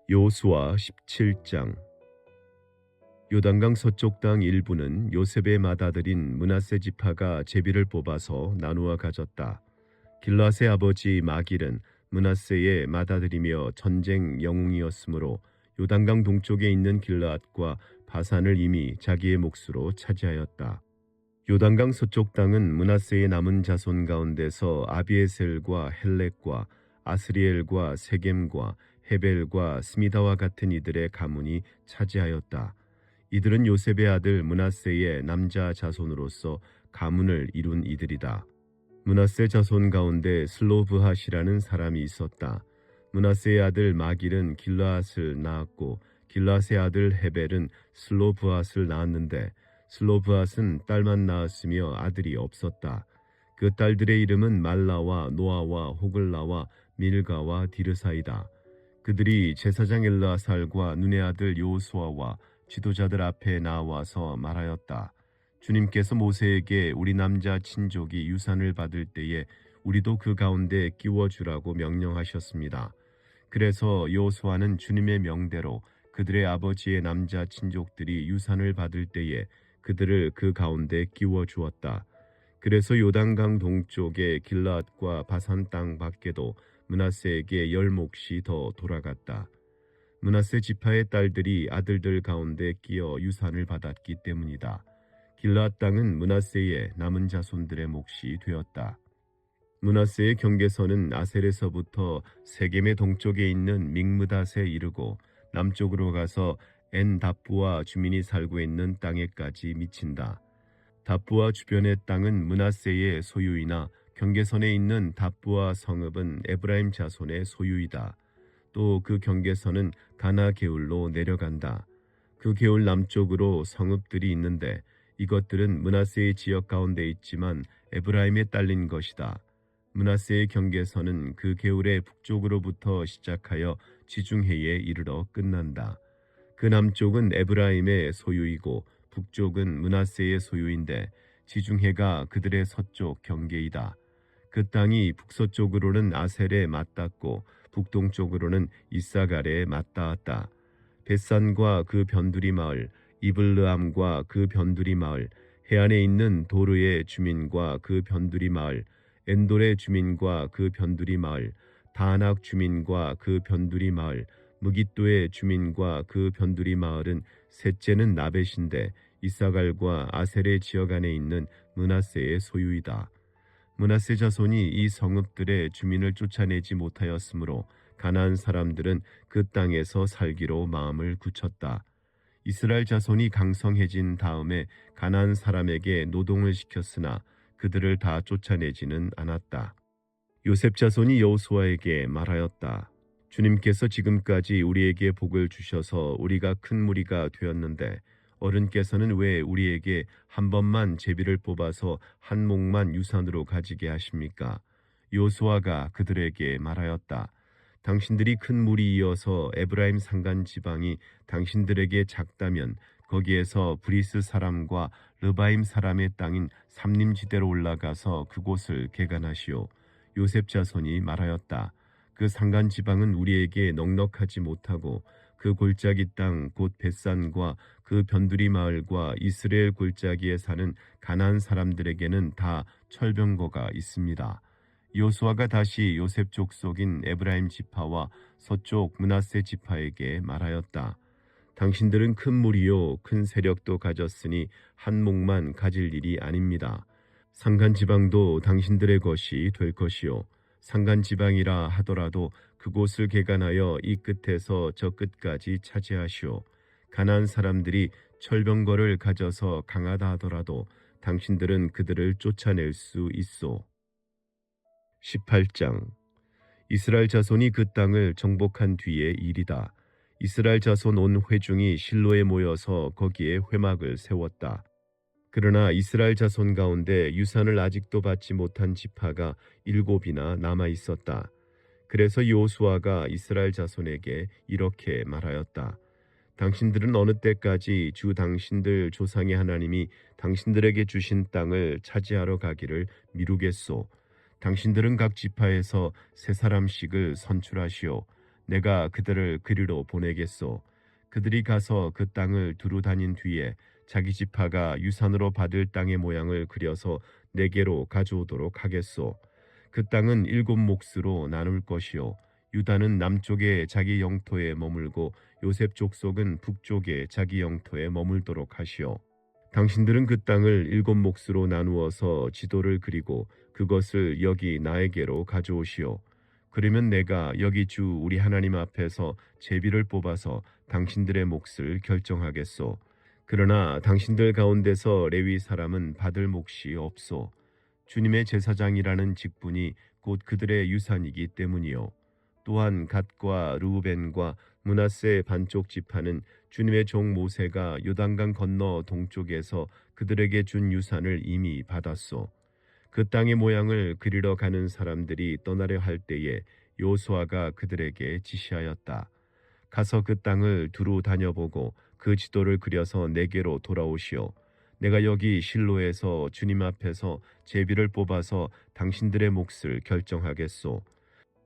여호수아 17장. 요단강 서쪽 땅 일부는 요셉의 맏아들인 므낫세 지파가 제비를 뽑아서 나누어 가졌다. 길앗의 아버지 마길은 므낫세의 맏아들이며 전쟁 영웅이었으므로 요단강 동쪽에 있는 길앗과 바산을 이미 자기의 몫으로 차지하였다. 요단강 서쪽 땅은 므낫세의 남은 자손 가운데서 아비에셀과 헬렉과 아스리엘과 세겜과 헤벨과 스미다와 같은 이들의 가문이 차지하였다. 이들은 요셉의 아들 므낫세의 남자 자손으로서 가문을 이룬 이들이다. 므낫세 자손 가운데 슬로브핫이라는 사람이 있었다. 므낫세의 아들 마길은 길르앗을 낳았고 길르앗의 아들 헤벨은 슬로브핫을 낳았는데 슬로브핫은 딸만 낳았으며 아들이 없었다. 그 딸들의 이름은 말라와 노아와 호글라와 밀가와 디르사이다. 그들이 제사장 엘르아살과 눈의 아들 여호수아와 지도자들 앞에 나와서 말하였다. 주님께서 모세에게 우리 남자 친족이 유산을 받을 때에 우리도 그 가운데 끼워주라고 명령하셨습니다. 그래서 여호수아는 주님의 명대로 그들의 아버지의 남자 친족들이 유산을 받을 때에 그들을 그 가운데 끼워주었다. 그래서 요단강 동쪽의 길앗과 바산 땅 밖에도 므낫세에게 10몫이 더 돌아갔다. 므낫세 지파의 딸들이 아들들 가운데 끼어 유산을 받았기 때문이다. 길앗 땅은 므낫세의 남은 자손들의 몫이 되었다. 므낫세의 경계선은 아셀에서부터 세겜의 동쪽에 있는 믹므닷에 이르고 남쪽으로 가서 엔답부와 주민이 살고 있는 땅에까지 미친다. 답부와 주변의 땅은 므낫세의 소유이나 경계선에 있는 답부와 성읍은 에브라임 자손의 소유이다. 또 그 경계선은 가나 게울로 내려간다. 그 게울 남쪽으로 성읍들이 있는데 이것들은 므낫세의 지역 가운데 있지만 에브라임에 딸린 것이다. 므낫세의 경계선은 그 게울의 북쪽으로부터 시작하여 지중해에 이르러 끝난다. 그 남쪽은 에브라임의 소유이고 북쪽은 므낫세의 소유인데 지중해가 그들의 서쪽 경계이다. 그 땅이 북서쪽으로는 아셀에 맞닿고 북동쪽으로는 이사갈에 맞닿았다. 벳산과 그 변두리 마을, 이블르암과 그 변두리 마을, 해안에 있는 도르의 주민과 그 변두리 마을, 엔돌의 주민과 그 변두리 마을, 다낙 주민과 그 변두리 마을, 무깃도의 주민과 그 변두리 마을은 셋째는 나벳인데 이사갈과 아셀의 지역 안에 있는 므낫세의 소유이다. 므낫세 자손이 이 성읍들의 주민을 쫓아내지 못하였으므로 가나안 사람들은 그 땅에서 살기로 마음을 굳혔다. 이스라엘 자손이 강성해진 다음에 가나안 사람에게 노동을 시켰으나 그들을 다 쫓아내지는 않았다. 요셉 자손이 여호수아에게 말하였다. 주님께서 지금까지 우리에게 복을 주셔서 우리가 큰 무리가 되었는데 어른께서는 왜 우리에게 한 번만 제비를 뽑아서 한 몫만 유산으로 가지게 하십니까? 여호수아가 그들에게 말하였다. 당신들이 큰 무리이어서 에브라임 산간 지방이 당신들에게 작다면 거기에서 브리스 사람과 르바임 사람의 땅인 삼림지대로 올라가서 그곳을 개간하시오. 요셉 자손이 말하였다. 그 산간 지방은 우리에게 넉넉하지 못하고 그 골짜기 땅 곧 벳산과 그 변두리 마을과 이스라엘 골짜기에 사는 가나안 사람들에게는 다 철병거가 있습니다. 여호수아가 다시 요셉 족속인 에브라임 지파와 서쪽 므낫세 지파에게 말하였다. 당신들은 큰 무리요 큰 세력도 가졌으니 한 몫만 가질 일이 아닙니다. 산간 지방도 당신들의 것이 될 것이요 산간 지방이라 하더라도 그곳을 개간하여 이 끝에서 저 끝까지 차지하시오. 가나안 사람들이 철병거를 가져서 강하다 하더라도 당신들은 그들을 쫓아낼 수 있소. 18장. 이스라엘 자손이 그 땅을 정복한 뒤의 일이다. 이스라엘 자손 온 회중이 실로에 모여서 거기에 회막을 세웠다. 그러나 이스라엘 자손 가운데 유산을 아직도 받지 못한 지파가 7이나 남아 있었다. 그래서 여호수아가 이스라엘 자손에게 이렇게 말하였다. 당신들은 어느 때까지 주 당신들 조상의 하나님이 당신들에게 주신 땅을 차지하러 가기를 미루겠소. 당신들은 각 지파에서 세 사람씩을 선출하시오. 내가 그들을 그리로 보내겠소. 그들이 가서 그 땅을 두루 다닌 뒤에 자기 지파가 유산으로 받을 땅의 모양을 그려서 내게로 가져오도록 하겠소. 그 땅은 7몫으로 나눌 것이요. 유다는 남쪽에 자기 영토에 머물고 요셉 족속은 북쪽에 자기 영토에 머물도록 하시오. 당신들은 그 땅을 7몫으로 나누어서 지도를 그리고 그것을 여기 나에게로 가져오시오. 그러면 내가 여기 주 우리 하나님 앞에서 제비를 뽑아서 당신들의 몫을 결정하겠소. 그러나 당신들 가운데서 레위 사람은 받을 몫이 없소. 주님의 제사장이라는 직분이 곧 그들의 유산이기 때문이요. 또한 갓과 르우벤과 므낫세 반쪽 지파는 주님의 종 모세가 요단강 건너 동쪽에서 그들에게 준 유산을 이미 받았소. 그 땅의 모양을 그리러 가는 사람들이 떠나려 할 때에 요수아가 그들에게 지시하였다. 가서 그 땅을 두루 다녀보고 그 지도를 그려서 내게로 돌아오시오. 내가 여기 실로에서 주님 앞에서 제비를 뽑아서 당신들의 몫을 결정하겠소.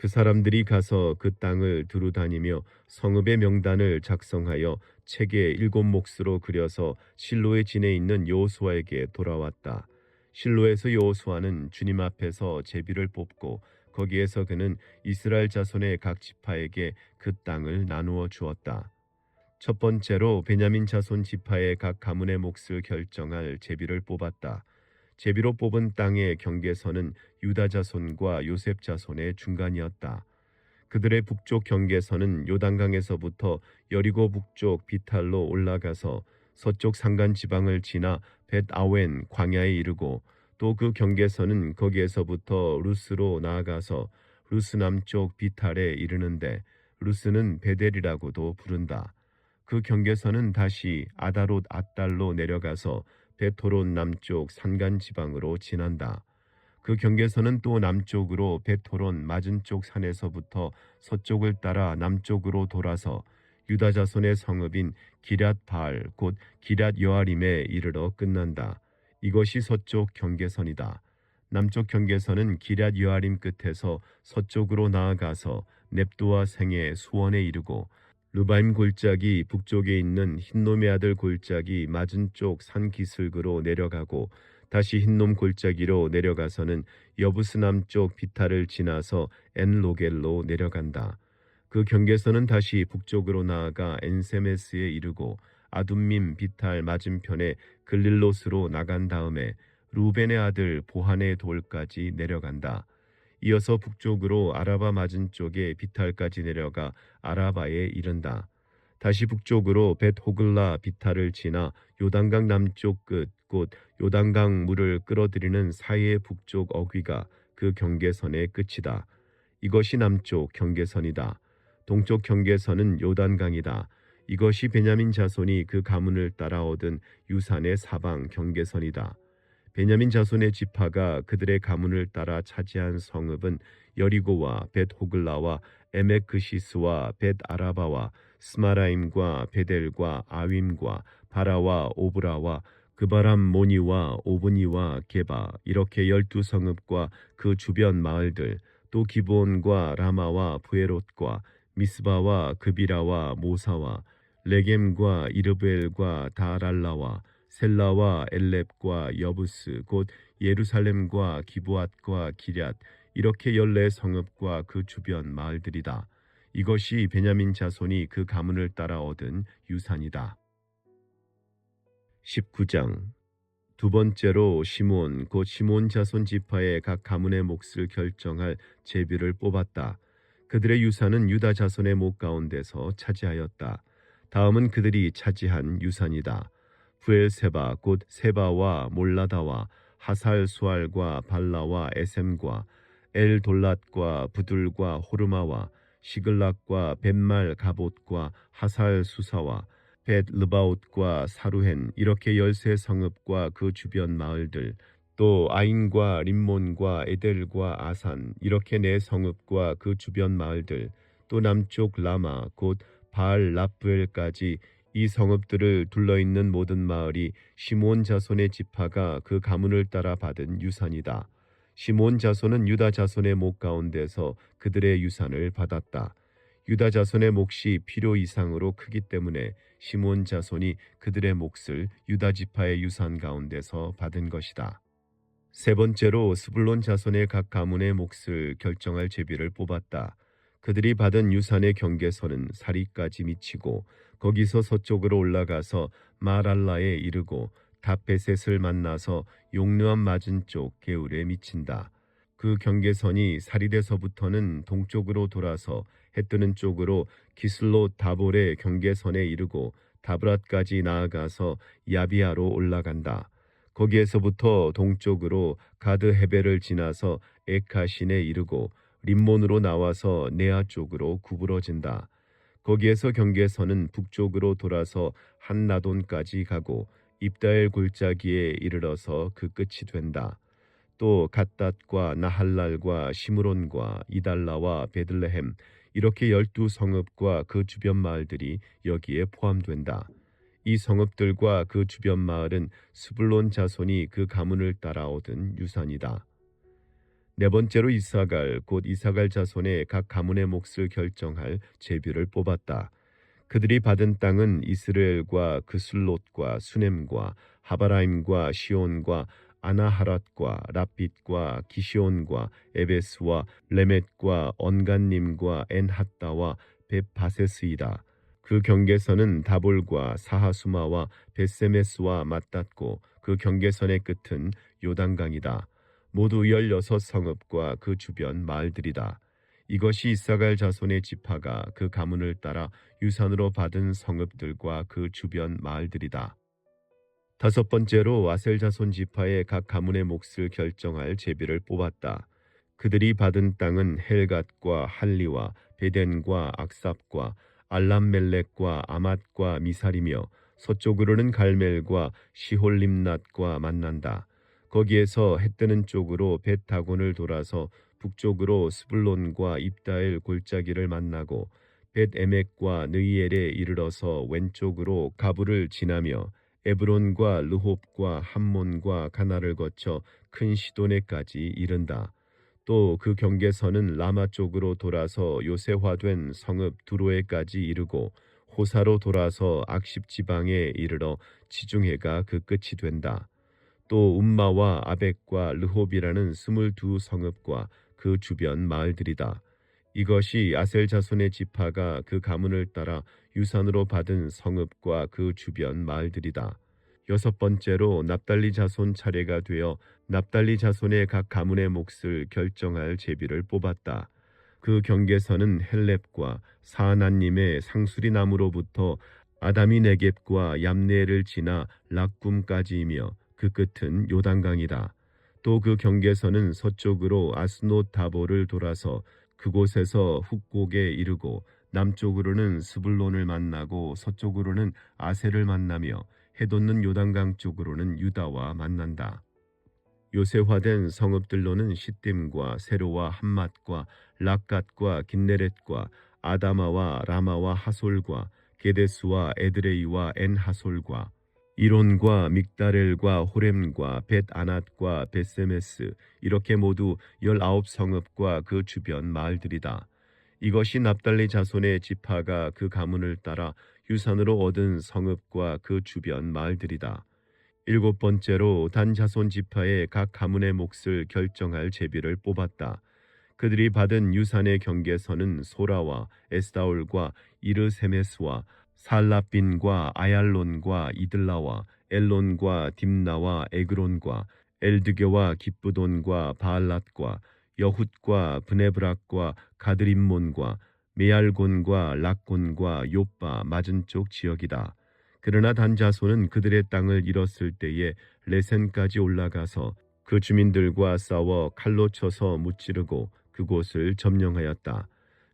그 사람들이 가서 그 땅을 두루 다니며 성읍의 명단을 작성하여 책에 7몫으로 그려서 실로의 진에 있는 여호수아에게 돌아왔다. 실로에서 여호수아는 주님 앞에서 제비를 뽑고 거기에서 그는 이스라엘 자손의 각 지파에게 그 땅을 나누어 주었다. 첫 번째로 베냐민 자손 지파의 각 가문의 몫을 결정할 제비를 뽑았다. 제비로 뽑은 땅의 경계선은 유다 자손과 요셉 자손의 중간이었다. 그들의 북쪽 경계선은 요단강에서부터 여리고 북쪽 비탈로 올라가서 서쪽 산간 지방을 지나 벳아웬 광야에 이르고 또 그 경계선은 거기에서부터 루스로 나아가서 루스 남쪽 비탈에 이르는데 루스는 베델이라고도 부른다. 그 경계선은 다시 아다롯 앗달로 내려가서 베토론 남쪽 산간 지방으로 지난다. 그 경계선은 또 남쪽으로 베토론 맞은쪽 산에서부터 서쪽을 따라 남쪽으로 돌아서 유다 자손의 성읍인 기럇 바알 곧 기럇 여아림에 이르러 끝난다. 이것이 서쪽 경계선이다. 남쪽 경계선은 기럇 여아림 끝에서 서쪽으로 나아가서 넵두아 생의 수원에 이르고 루바임 골짜기 북쪽에 있는 흰놈의 아들 골짜기 맞은쪽 산 기슭으로 내려가고 다시 흰놈 골짜기로 내려가서는 여부스 남쪽 비탈을 지나서 엔로겔로 내려간다. 그 경계선은 다시 북쪽으로 나아가 엔세메스에 이르고 아둠밈 비탈 맞은편에 글릴롯으로 나간 다음에 루벤의 아들 보한의 돌까지 내려간다. 이어서 북쪽으로 아라바 맞은쪽에 비탈까지 내려가 아라바에 이른다. 다시 북쪽으로 벳호글라 비탈을 지나 요단강 남쪽 끝 곧 요단강 물을 끌어들이는 사이의 북쪽 어귀가 그 경계선의 끝이다. 이것이 남쪽 경계선이다. 동쪽 경계선은 요단강이다. 이것이 베냐민 자손이 그 가문을 따라 얻은 유산의 사방 경계선이다. 베냐민 자손의 지파가 그들의 가문을 따라 차지한 성읍은 여리고와 벳호글라와 에메크시스와 벳아라바와 스마라임과 베델과 아윈과 바라와 오브라와 그바람 모니와 오브니와 게바 이렇게 12성읍과 그 주변 마을들 또 기브온과 라마와 부에롯과 미스바와 그비라와 모사와 레겜과 이르브엘과 다랄라와 셀라와 엘렙과 여부스 곧 예루살렘과 기브앗과 기럇 이렇게 14성읍과 그 주변 마을들이다. 이것이 베냐민 자손이 그 가문을 따라 얻은 유산이다. 19장 두 번째로 시몬 곧 시몬 자손 지파의 각 가문의 몫을 결정할 제비를 뽑았다. 그들의 유산은 유다 자손의 목 가운데서 차지하였다. 다음은 그들이 차지한 유산이다. 부엘세바 곧 세바와 몰라다와 하살 수알과 발라와 에셈과 엘돌랏과 부둘과 호르마와 시글락과 벳말 가봇과 하살 수사와 벳 르바옷과 사루헨 이렇게 13성읍과 그 주변 마을들 또 아인과 림몬과 에델과 아산 이렇게 4성읍과 그 주변 마을들 또 남쪽 라마 곧 바알 라프엘까지 이 성읍들을 둘러있는 모든 마을이 시몬 자손의 지파가 그 가문을 따라 받은 유산이다. 시몬 자손은 유다 자손의 목 가운데서 그들의 유산을 받았다. 유다 자손의 몫이 필요 이상으로 크기 때문에 시몬 자손이 그들의 몫을 유다 지파의 유산 가운데서 받은 것이다. 세 번째로 스불론 자손의 각 가문의 몫을 결정할 제비를 뽑았다. 그들이 받은 유산의 경계선은 사리까지 미치고 거기서 서쪽으로 올라가서 마랄라에 이르고 다베셋을 만나서 용르암 맞은쪽 게울에 미친다. 그 경계선이 사리에서부터는 동쪽으로 돌아서 해뜨는 쪽으로 기슬로 다볼의 경계선에 이르고 다브랏까지 나아가서 야비아로 올라간다. 거기에서부터 동쪽으로 가드 헤벨을 지나서 에카신에 이르고 림몬으로 나와서 네아 쪽으로 구부러진다. 거기에서 경계선은 북쪽으로 돌아서 한나돈까지 가고 입다엘 골짜기에 이르러서 그 끝이 된다. 또 갓닷과 나할랄과 시므론과 이달라와 베들레헴 이렇게 12성읍과 그 주변 마을들이 여기에 포함된다. 이 성읍들과 그 주변 마을은 스불론 자손이 그 가문을 따라 얻은 유산이다. 네 번째로 이사갈 곧 이사갈 자손의 각 가문의 몫을 결정할 제비를 뽑았다. 그들이 받은 땅은 이스라엘과 그슬롯과 수넴과 하바라임과 시온과 아나하랏과 랍빗과 기시온과 에베스와 레멧과 언간님과 엔핫다와 벳바세스이다. 그 경계선은 다볼과 사하수마와 벳세메스와 맞닿고 그 경계선의 끝은 요단강이다. 모두 16성읍과 그 주변 마을들이다. 이것이 이사갈 자손의 지파가 그 가문을 따라 유산으로 받은 성읍들과 그 주변 마을들이다. 다섯 번째로 아셀 자손 지파의 각 가문의 몫을 결정할 제비를 뽑았다. 그들이 받은 땅은 헬갓과 할리와 베덴과 악삽과 알람멜렉과 아맛과 미살이며 서쪽으로는 갈멜과 시홀림낫과 만난다. 거기에서 해 뜨는 쪽으로 벳다곤을 돌아서 북쪽으로 스불론과 입다엘 골짜기를 만나고 벳에멕과 느이엘에 이르러서 왼쪽으로 가부를 지나며 에브론과 르홉과 함몬과 가나를 거쳐 큰 시도네까지 이른다. 또 그 경계선은 라마 쪽으로 돌아서 요새화된 성읍 두로에까지 이르고 호사로 돌아서 악십 지방에 이르러 지중해가 그 끝이 된다. 또 움마와 아벡과 르홉이라는 22성읍과 그 주변 마을들이다. 이것이 아셀 자손의 지파가 그 가문을 따라 유산으로 받은 성읍과 그 주변 마을들이다. 여섯 번째로 납달리 자손 차례가 되어 납달리 자손의 각 가문의 몫을 결정할 제비를 뽑았다. 그 경계선은 헬렙과 사하나님의 상수리 나무로부터 아다미 네겝과 얌네를 지나 락굼까지이며 그 끝은 요단강이다. 또 그 경계선은 서쪽으로 아스노 다볼을 돌아서 그곳에서 훅곡에 이르고 남쪽으로는 스불론을 만나고 서쪽으로는 아셀을 만나며 해돋는 요단강 쪽으로는 유다와 만난다. 요새화된 성읍들로는 시딤과 세로와 함맛과 락갓과 긴네렛과 아다마와 라마와 하솔과 게데스와 에드레이와 엔하솔과 이론과 믹다렐과 호렘과 벳아낫과 벳세메스 이렇게 모두 19성읍과 그 주변 마을들이다. 이것이 납달리 자손의 지파가 그 가문을 따라 유산으로 얻은 성읍과 그 주변 마을들이다. 일곱 번째로 단 자손 지파의 각 가문의 몫을 결정할 제비를 뽑았다. 그들이 받은 유산의 경계선은 소라와 에스다올과 이르세메스와 살라빈과 아얄론과 이들라와 엘론과 딥나와 에그론과 엘드게와 기쁘돈과 바알랏과 여훗과 브네브락과 가드림몬과 메알곤과 락곤과 요빠 맞은쪽 지역이다. 그러나 단 자손은 그들의 땅을 잃었을 때에 레센까지 올라가서 그 주민들과 싸워 칼로 쳐서 무찌르고 그곳을 점령하였다.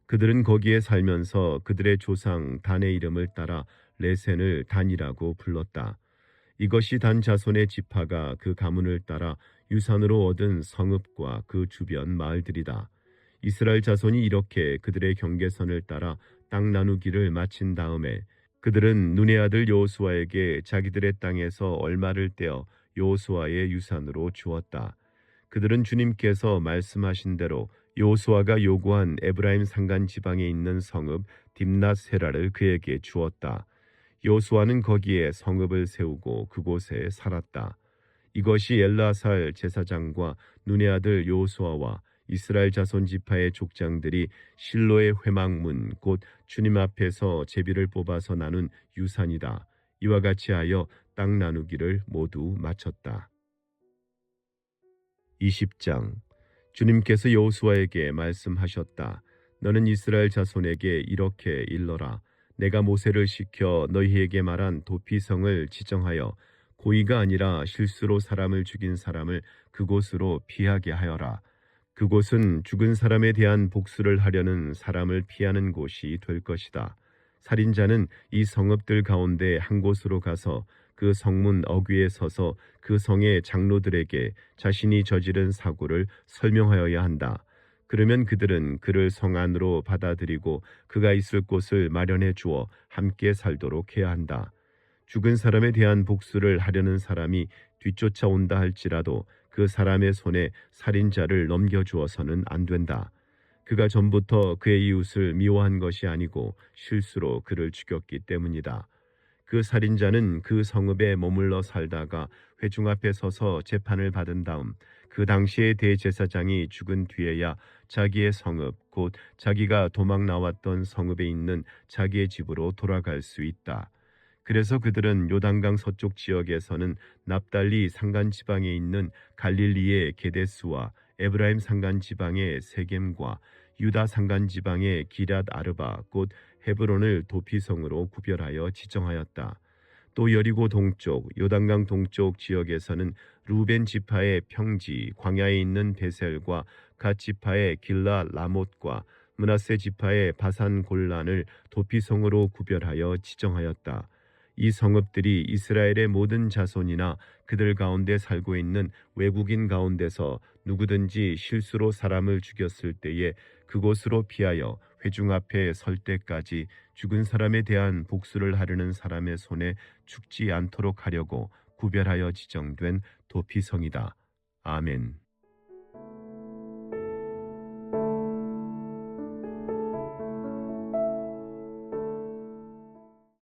그들은 거기에 살면서 그들의 조상 단의 이름을 따라 레센을 단이라고 불렀다. 이것이 단 자손의 지파가 그 가문을 따라 유산으로 얻은 성읍과 그 주변 마을들이다. 이스라엘 자손이 이렇게 그들의 경계선을 따라 땅 나누기를 마친 다음에 그들은 눈의 아들 여호수아에게 자기들의 땅에서 얼마를 떼어 여호수아의 유산으로 주었다. 그들은 주님께서 말씀하신 대로 여호수아가 요구한 에브라임 산간 지방에 있는 성읍 딥낫세라를 그에게 주었다. 여호수아는 거기에 성읍을 세우고 그곳에 살았다. 이것이 엘르아살 제사장과 눈의 아들 여호수아와 이스라엘 자손 지파의 족장들이 실로의 회막문 곧 주님 앞에서 제비를 뽑아서 나눈 유산이다. 이와 같이 하여 땅 나누기를 모두 마쳤다. 20장. 주님께서 여호수아에게 말씀하셨다. 너는 이스라엘 자손에게 이렇게 일러라. 내가 모세를 시켜 너희에게 말한 도피성을 지정하여 고의가 아니라 실수로 사람을 죽인 사람을 그곳으로 피하게 하여라. 그곳은 죽은 사람에 대한 복수를 하려는 사람을 피하는 곳이 될 것이다. 살인자는 이 성읍들 가운데 한 곳으로 가서 그 성문 어귀에 서서 그 성의 장로들에게 자신이 저지른 사고를 설명하여야 한다. 그러면 그들은 그를 성 안으로 받아들이고 그가 있을 곳을 마련해 주어 함께 살도록 해야 한다. 죽은 사람에 대한 복수를 하려는 사람이 뒤쫓아온다 할지라도 그 사람의 손에 살인자를 넘겨주어서는 안 된다. 그가 전부터 그의 이웃을 미워한 것이 아니고 실수로 그를 죽였기 때문이다. 그 살인자는 그 성읍에 머물러 살다가 회중 앞에 서서 재판을 받은 다음 그 당시의 대제사장이 죽은 뒤에야 자기의 성읍 곧 자기가 도망 나왔던 성읍에 있는 자기의 집으로 돌아갈 수 있다. 그래서 그들은 요단강 서쪽 지역에서는 납달리 산간 지방에 있는 갈릴리의 게데스와 에브라임 산간 지방의 세겜과 유다 산간 지방의 기럇 아르바 곧 헤브론을 도피성으로 구별하여 지정하였다. 또 여리고 동쪽 요단강 동쪽 지역에서는 루벤 지파의 평지 광야에 있는 베셀과 갓 지파의 길라 라못과 므낫세 지파의 바산 골란을 도피성으로 구별하여 지정하였다. 이 성읍들이 이스라엘의 모든 자손이나 그들 가운데 살고 있는 외국인 가운데서 누구든지 실수로 사람을 죽였을 때에 그곳으로 피하여 회중 앞에 설 때까지 죽은 사람에 대한 복수를 하려는 사람의 손에 죽지 않도록 하려고 구별하여 지정된 도피성이다. 아멘.